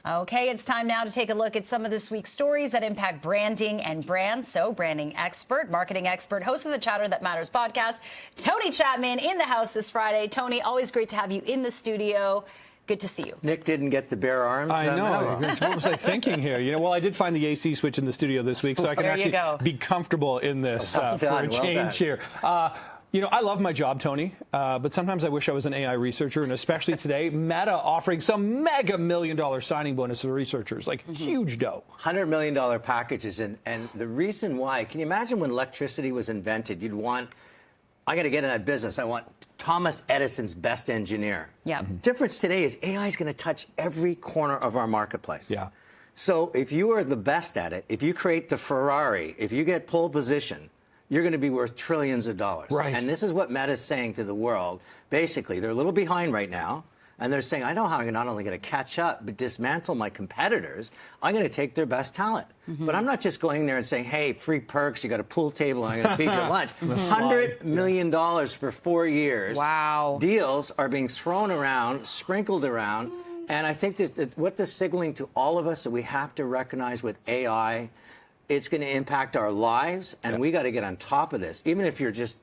Okay, it's time now to take a look at some of this week's stories that impact branding and brands. So, branding expert, marketing expert, host of the Chatter That Matters podcast, Tony Chapman in the house this Friday. Tony, always great to have you in the studio. Good to see you. Nick didn't get the bare arms. I know. What was I thinking here? You know, well, I did find the AC switch in the studio this week, so I can actually be comfortable in this for a change here. You know, I love my job, Tony, but sometimes I wish I was an AI researcher, and especially today, Meta offering some mega $1 million signing bonus for researchers, like huge dough. $100 million packages, and the reason why, can you imagine when electricity was invented, you'd want, I got to get in that business, I want Thomas Edison's best engineer. Yeah. Difference today is AI is going to touch every corner of our marketplace. Yeah. So if you are the best at it, if you create the Ferrari, if you get pole position, you're going to be worth trillions of dollars. Right. And this is what Meta's saying to the world. Basically, they're a little behind right now. And they're saying, I know how I'm not only going to catch up, but dismantle my competitors. I'm going to take their best talent. But I'm not just going there and saying, hey, free perks, you got a pool table, and I'm going to feed you lunch. $100 million for 4 years. Wow. Deals are being thrown around, sprinkled around. And I think that what this is signaling to all of us that we have to recognize with AI, it's going to impact our lives, and we got to get on top of this. Even if you're just,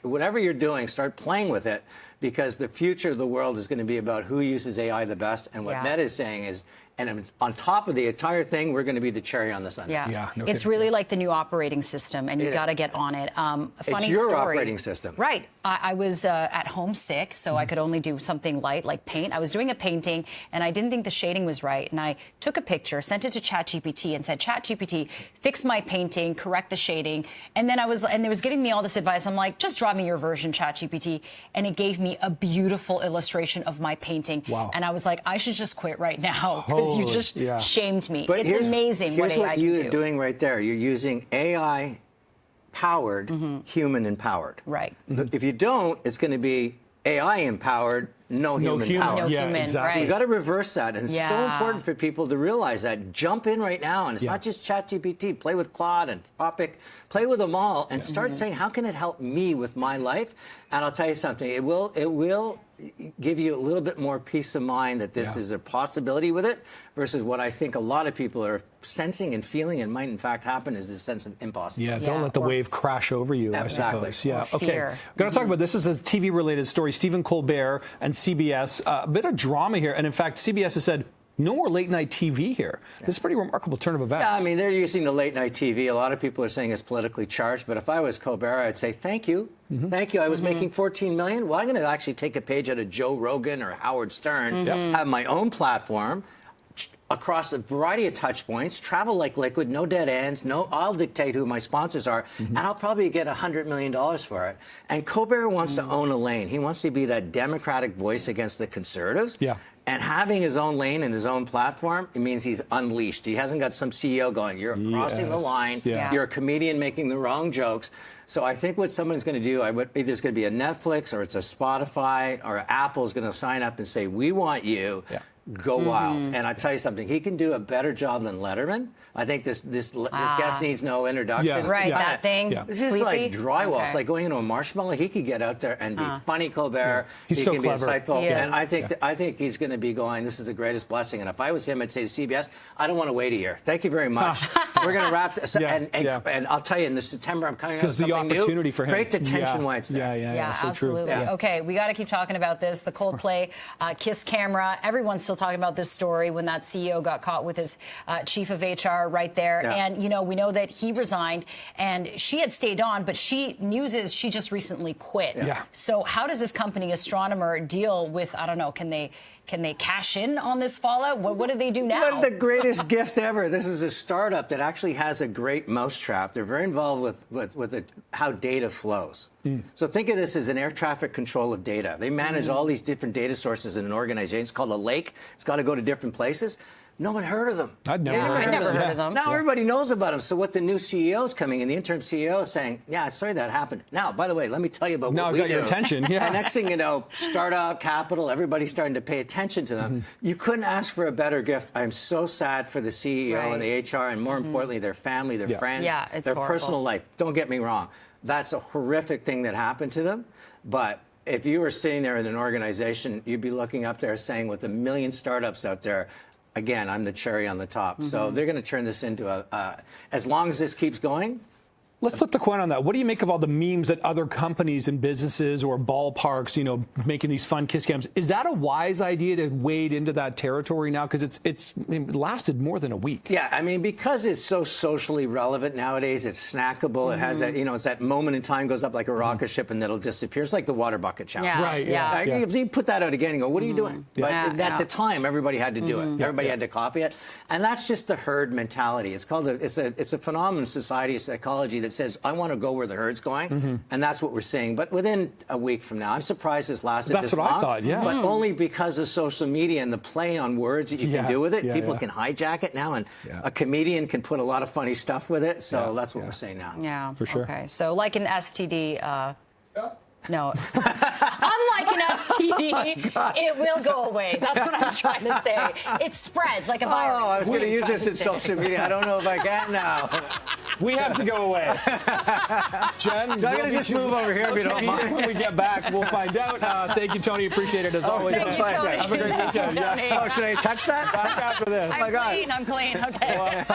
whatever you're doing, start playing with it, because the future of the world is going to be about who uses AI the best. And what Meta is saying is, and on top of the entire thing, we're going to be the cherry on the sundae. It's really like the new operating system, and you got to get on it. Funny it's your story. operating system. Right. I was at home sick, so I could only do something light like paint. I was doing a painting, and I didn't think the shading was right. And I took a picture, sent it to ChatGPT, and said, ChatGPT, fix my painting, correct the shading. And then it was giving me all this advice. I'm like, just draw me your version, ChatGPT. And it gave me a beautiful illustration of my painting. Wow. And I was like, I should just quit right now, because you just shamed me. But it's amazing what AI can do. Here's what you're doing right there. You're using AI powered, human empowered. Right. If you don't, it's going to be AI empowered, no human power. No human, exactly. right. You got to reverse that, and it's so important for people to realize that. Jump in right now, and it's not just ChatGPT. Play with Claude and Topic. Play with them all, and start saying, how can it help me with my life? And I'll tell you something. It will give you a little bit more peace of mind that this is a possibility with it, versus what I think a lot of people are sensing and feeling and might in fact happen is this sense of impossibility. Don't let the wave crash over you, Exactly. I suppose. Okay. Fear. I'm going to talk about this. This is a TV-related story. Stephen Colbert and CBS, a bit of drama here. And in fact, CBS has said, no more late-night TV here. This is a pretty remarkable turn of events. Yeah, I mean, they're using the late-night TV. A lot of people are saying it's politically charged. But if I was Colbert, I'd say, thank you. Thank you. I was making $14 million. Well, I'm going to actually take a page out of Joe Rogan or Howard Stern, have my own platform across a variety of touch points, travel like liquid, no dead ends, I'll dictate who my sponsors are, and I'll probably get $100 million for it. And Colbert wants to own a lane. He wants to be that Democratic voice against the conservatives. And having his own lane and his own platform, it means he's unleashed. He hasn't got some CEO going, you're crossing the line, you're a comedian making the wrong jokes. So I think what someone's going to do, either it's going to be a Netflix or it's a Spotify or Apple's going to sign up and say, we want you. Go wild. And I tell you something, he can do a better job than Letterman. I think this guest needs no introduction. That thing. This is like drywall. It's like going into a marshmallow. He could get out there and be funny, Colbert. He so can clever. be insightful. And I I think he's going to be going, this is the greatest blessing. And if I was him, I'd say to CBS, I don't want to wait a year. Thank you very much. We're going to wrap this. And I'll tell you, in September, I'm coming out with something the opportunity new. for him. Create the tension while it's there. Yeah, so absolutely. True. Okay, we got to keep talking about this. The Coldplay Kiss camera. Everyone's still talking about this story when that CEO got caught with his chief of HR right there. And, you know, we know that he resigned and she had stayed on, but news is she just recently quit. So how does this company, Astronomer, deal with, I don't know, can they cash in on this fallout? What do they do now? What the greatest gift ever. This is a startup that actually has a great mousetrap. They're very involved with how data flows. So think of this as an air traffic control of data. They manage all these different data sources in an organization. It's called a lake. It's got to go to different places. No one heard of them. I'd never heard of them. Now everybody knows about them. So what the new CEO is coming in, the interim CEO is saying, yeah, sorry that happened. Now, by the way, let me tell you about what we do. Now I got your attention. And next thing you know, startup capital, everybody's starting to pay attention to them. You couldn't ask for a better gift. I'm so sad for the CEO and the HR, and more importantly, their family, their friends, their personal life. Don't get me wrong. That's a horrific thing that happened to them. But if you were sitting there in an organization, you'd be looking up there saying, with 1 million startups out there, again, I'm the cherry on the top. So they're going to turn this into as long as this keeps going. Let's flip the coin on that. What do you make of all the memes that other companies and businesses or ballparks, making these fun kiss cams? Is that a wise idea to wade into that territory now? Because it lasted more than a week. Yeah, I mean, because it's so socially relevant nowadays, it's snackable. It has that, it's that moment in time goes up like a rocket ship and then it'll disappear. It's like the water bucket challenge. Yeah. Right. Yeah. If you put that out again and go, what are you doing? But at the time, everybody had to do it. Everybody had to copy it. And that's just the herd mentality. It's called it's a phenomenon in society, psychology that says, I want to go where the herd's going. And that's what we're seeing. But within a week from now, I'm surprised this lasted this long. That's what I thought, yeah. But only because of social media and the play on words that you can do with it. People can hijack it now, and a comedian can put a lot of funny stuff with it. So that's what we're saying now. Yeah, for sure. Okay, so like an STD. No. Unlike an STD, it will go away. That's what I'm trying to say. It spreads like a virus. Oh, I was going to use this in social media. I don't know if I can now. We have to go away. Jen, I'm going to just move over here if you don't mind. When we get back, we'll find out. Thank you, Tony. Appreciate it as always. Thank you, Tony. Have a great weekend. Oh, should I touch that? Back after this. I'm clean. Okay.